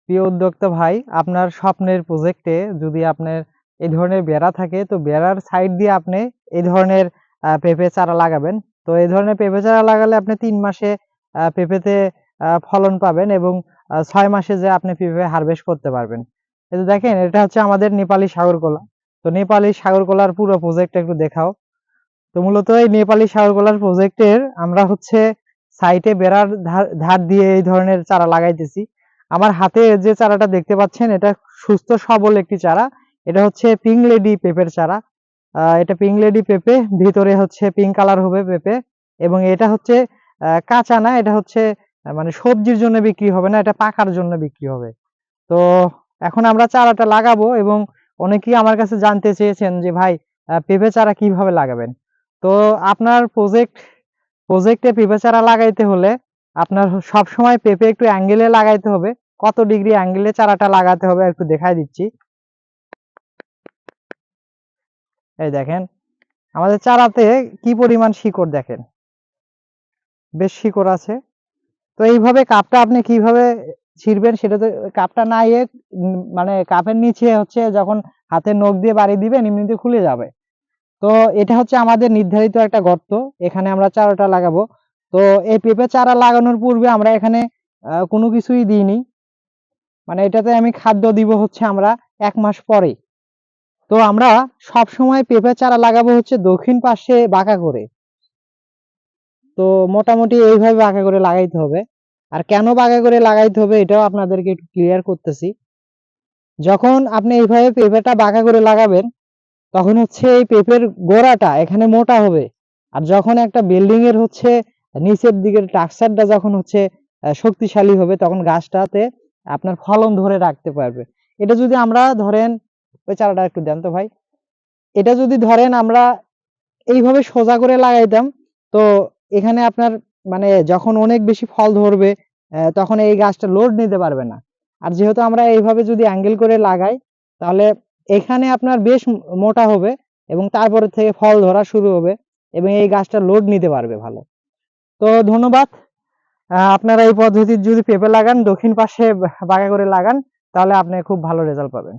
প্রিয় উদ্যোক্তা ভাই, আপনার স্বপ্নের প্রজেক্টে যদি আপনার এই ধরনের বেড়া থাকে, তো বেড়ার সাইড দিয়ে আপনি এই ধরনের পেঁপে চারা লাগাবেন। তো এই ধরনের পেঁপে চারা লাগালে আপনি 3 মাসে পেঁপেতে ফলন পাবেন এবং 6 মাসে যে আপনি পেঁপে হারভেস্ট করতে পারবেন। এই যে দেখেন, এটা হচ্ছে আমাদের নেপালি সাগরকলা। তো নেপালি সাগরকলার পুরো প্রজেক্টটা একটু দেখাও। তো মূলত এই নেপালি সাগরকলার প্রজেক্টের আমরা হচ্ছে সাইটে বেড়ার ধার দিয়ে এই ধরনের চারা লাগাইতেছি। আমার হাতে যে চারাটা দেখতে পাচ্ছেন, এটা সুস্থ সবল একটি চারা। এটা হচ্ছে পিঙ্ক লেডি পেঁপের চারা। এটা পিঙ্ক লেডি পেঁপে, ভিতরে হচ্ছে পিঙ্ক কালার হবে পেঁপে, এবং এটা হচ্ছে কাঁচা না, এটা হচ্ছে মানে সবজির জন্য বিক্রি হবে না, এটা পাকার জন্য বিক্রি হবে। তো এখন আমরা চারাটা লাগাবো, এবং অনেকেই আমার কাছে জানতে চেয়েছেন যে ভাই, পেঁপে চারা কিভাবে লাগাবেন। তো আপনার প্রজেক্টে পেঁপে চারা লাগাইতে হলে আপনার সব সময় পেঁপে একটু অ্যাঙ্গেলে লাগাইতে হবে। কত ডিগ্রি অ্যাঙ্গেলে চারাটা লাগাতে হবে একটু দেখাই দিচ্ছি। এই দেখেন, আমাদের চারাতে কি পরিমাণ শিকড় দেখেন, বেশ শিকড় আছে। তো এইভাবে কাপটা আপনি কিভাবে ছিঁড়বেন, সেটা তো কাপটা না ইয়ে মানে কাপের নিচে হচ্ছে যখন হাতের নখ দিয়ে বাড়ি দিবেন এমনিতে খুলে যাবে। তো এটা হচ্ছে আমাদের নির্ধারিত একটা গর্ত, এখানে আমরা চারাটা লাগাবো। তো এই পেঁপে চারা লাগানোর পূর্বে আমরা এখানে কোনো কিছুই দিইনি, মানে এটাতে আমি খাদ্য দিব হচ্ছে আমরা 1 মাস পরে। তো আমরা সব সময় পেঁপে চারা লাগাবো হচ্ছে দক্ষিণ পাশে বাঁকা করে। তো মোটামুটি এইভাবে বাঁকা করে লাগাইতে হবে। আর কেন বাঁকা করে লাগাইতে হবে এটাও আপনাদেরকে একটু ক্লিয়ার করতেছি। যখন আপনি এইভাবে পেঁপেটা বাঁকা করে লাগাবেন, তখন হচ্ছে এই পেঁপের গোড়াটা এখানে মোটা হবে। আর যখন একটা বিল্ডিং এর হচ্ছে নিচের দিকের স্ট্রাকচারটা যখন হচ্ছে শক্তিশালী হবে, তখন গাছটাতে আপনার ফলন ধরে রাখতে পারবে। এটা যদি আমরা ধরেন, ওই চারাটা একটু দেন তো ভাই। এটা যদি ধরেন আমরা এইভাবে সোজা করে লাগাইতাম, তো এখানে আপনার মানে যখন অনেক বেশি ফল ধরবে, তখন এই গাছটা লোড নিতে পারবে না। আর যেহেতু আমরা এইভাবে যদি অ্যাঙ্গেল করে লাগাই, তাহলে এখানে আপনার বেশ মোটা হবে, এবং তারপরে থেকে ফল ধরা শুরু হবে, এবং এই গাছটা লোড নিতে পারবে ভালো। তো ধন্যবাদ। আপনারা এই পদ্ধতির যদি পেঁপে লাগান, দক্ষিণ পাশে বাঁকা করে লাগান, তাহলে আপনি খুব ভালো রেজাল্ট পাবেন।